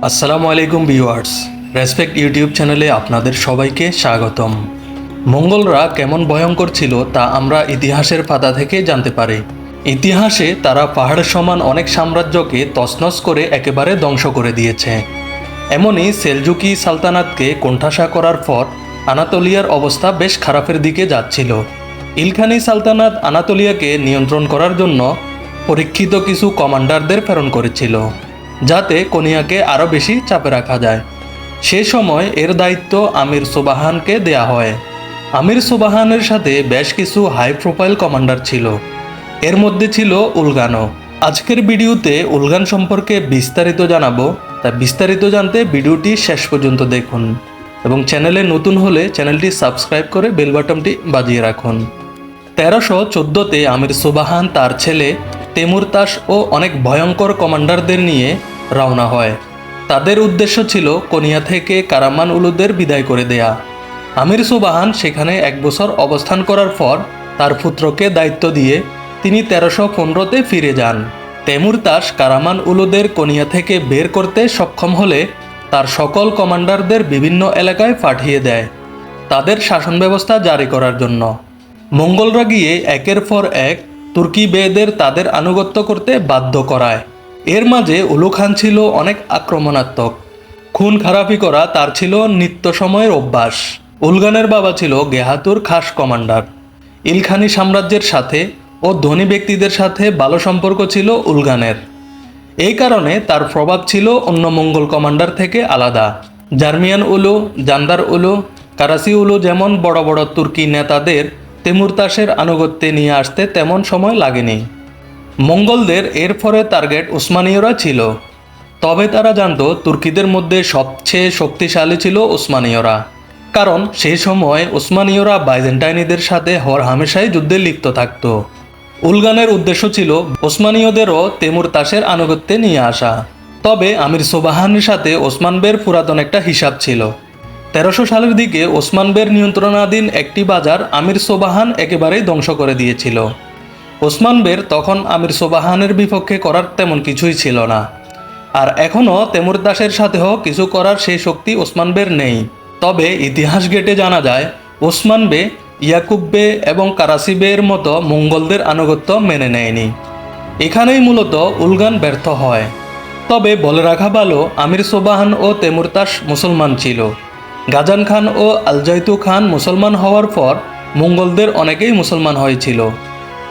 আসসালামু আলাইকুম viewers, respect YouTube চ্যানেলে আপনাদের সবাইকে স্বাগতম। মঙ্গলরা কেমন ভয়ঙ্কর ছিল তা আমরা ইতিহাসের পাতা থেকে জানতে পারি। ইতিহাসে তারা পাহাড় সমান অনেক সাম্রাজ্যকে তছনছ করে একেবারে ধ্বংস করে দিয়েছে। এমনই সেলজুকি সালতানাতকে কোণঠাসা করার পর আনাতোলিয়ার অবস্থা বেশ খারাপের দিকে যাচ্ছিল। ইলখানি সালতানাত আনাতোলিয়াকে নিয়ন্ত্রণ করার জন্য পরীক্ষিত কিছু কমান্ডারদের প্রেরণ করেছিল, যাতে কোনিয়াকে আরও বেশি চাপে রাখা যায়। সে সময় এর দায়িত্ব আমির সোবাহানকে দেয়া হয়। আমির সোবাহানের সাথে বেশ কিছু হাই প্রোফাইল কমান্ডার ছিল, এর মধ্যে ছিল উলগানও। আজকের ভিডিওতে উলগান সম্পর্কে বিস্তারিত জানাবো, তাই বিস্তারিত জানতে ভিডিওটি শেষ পর্যন্ত দেখুন এবং চ্যানেলে নতুন হলে চ্যানেলটি সাবস্ক্রাইব করে বেল বাটনটি বাজিয়ে রাখুন। 1314তে আমির সোবাহান তার ছেলে তেমুরতাস ও অনেক ভয়ঙ্কর কমান্ডারদের নিয়ে রওনা হয়। তাদের উদ্দেশ্য ছিল কোনিয়া থেকে কারামান উলুদের বিদায় করে দেয়া। আমির সোবাহান সেখানে 1 বছর অবস্থান করার পর তার পুত্রকে দায়িত্ব দিয়ে তিনি 1315তে ফিরে যান। তেমুরতাস কারামান উলুদের কোনিয়া থেকে বের করতে সক্ষম হলে তার সকল কমান্ডারদের বিভিন্ন এলাকায় পাঠিয়ে দেয় তাদের শাসন ব্যবস্থা জারি করার জন্য। মঙ্গলরা গিয়ে একের পর এক তুর্কি বেদের তাদের আনুগত্য করতে বাধ্য করায়। এর মাঝে উলু খান ছিল অনেক আক্রমণাত্মক, খুন খারাপি করা তার ছিল নিত্য সময়ের অভ্যাস। উলগানের বাবা ছিল গেহাতুর খাস কমান্ডার। ইলখানি সাম্রাজ্যের সাথে ও ধনী ব্যক্তিদের সাথে ভালো সম্পর্ক ছিল উলগানের। এই কারণে তার প্রভাব ছিল অন্য মঙ্গল কমান্ডার থেকে আলাদা। জার্মিয়ান উলু, জান্দার উলু, কারাসি উলু যেমন বড় বড় তুর্কি নেতাদের তেমুরতাসের আনুগত্যে নিয়ে আসতে তেমন সময় লাগেনি। মঙ্গলদের এরপরে টার্গেট উসমানীয়রা ছিল, তবে তারা জানত তুর্কিদের মধ্যে সবচেয়ে শক্তিশালী ছিল উসমানীয়রা, কারণ সেই সময় উসমানীয়রা বাইজেন্টাইনিদের সাথে হরহামেশাই যুদ্ধে লিপ্ত থাকত। উলগানের উদ্দেশ্য ছিল উসমানীয়দেরও তেমুরতাসের আনুগত্যে নিয়ে আসা। তবে আমির সোবাহানের সাথে ওসমান বের পুরাতন একটা হিসাব ছিল। 1300 সালের দিকে ওসমান বের নিয়ন্ত্রণাধীন একটি বাজার আমির সোবাহান একেবারেই ধ্বংস করে দিয়েছিল। ওসমান বের তখন আমির সোবাহানের বিপক্ষে করার তেমন কিছুই ছিল না, আর এখনও তেমুরতাসের সাথেও কিছু করার সেই শক্তি ওসমান বের নেই। তবে ইতিহাস ঘেটে জানা যায় ওসমান বে, ইয়াকুব বে এবং কারাসি বের মতো মঙ্গলদের আনুগত্য মেনে নেয়নি। এখানেই মূলত উলগান ব্যর্থ হয়। তবে বলে রাখা ভালো, আমির সোবাহান ও তেমুরতাস মুসলমান ছিল। গাজান খান ও আলজাইতু খান মুসলমান হওয়ার পর মঙ্গলদের অনেকেই মুসলমান হয়েছিল।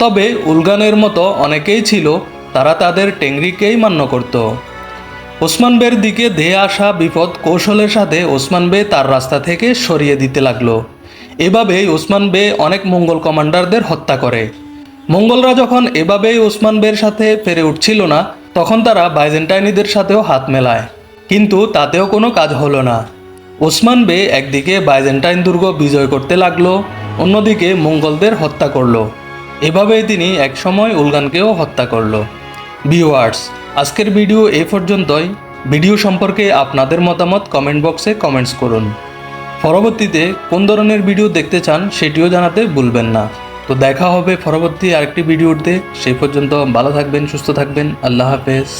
তবে উলগানের মতো অনেকেই ছিল তারা তাদের টেংরিকেই মান্য করত। ওসমান বের দিকে ধেয়ে আসা বিপদ কৌশলের সাথে ওসমান বে তার রাস্তা থেকে সরিয়ে দিতে লাগলো। এভাবেই ওসমান বে অনেক মঙ্গল কমান্ডারদের হত্যা করে। মঙ্গলরা যখন এভাবেই ওসমান বের সাথে পেরে উঠছিল না, তখন তারা বাইজেন্টাইনিদের সাথেও হাত মেলায়, কিন্তু তাতেও কোনো কাজ হলো না। ওসমান বে একদিকে বাইজেন্টাইন দুর্গ বিজয় করতে লাগলো, অন্যদিকে মঙ্গলদের হত্যা করলো। এভাবেই তিনি একসময় উলগানকেও হত্যা করলো। ভিউয়ার্স, আজকের ভিডিও এ পর্যন্তই। ভিডিও সম্পর্কে আপনাদের মতামত কমেন্ট বক্সে কমেন্টস করুন। পরবর্তীতে কোন ধরনের ভিডিও দেখতে চান সেটিও জানাতে ভুলবেন না। তো দেখা হবে পরবর্তী আরেকটি ভিডিওতে। সেই পর্যন্ত ভালো থাকবেন, সুস্থ থাকবেন। আল্লাহ হাফেজ।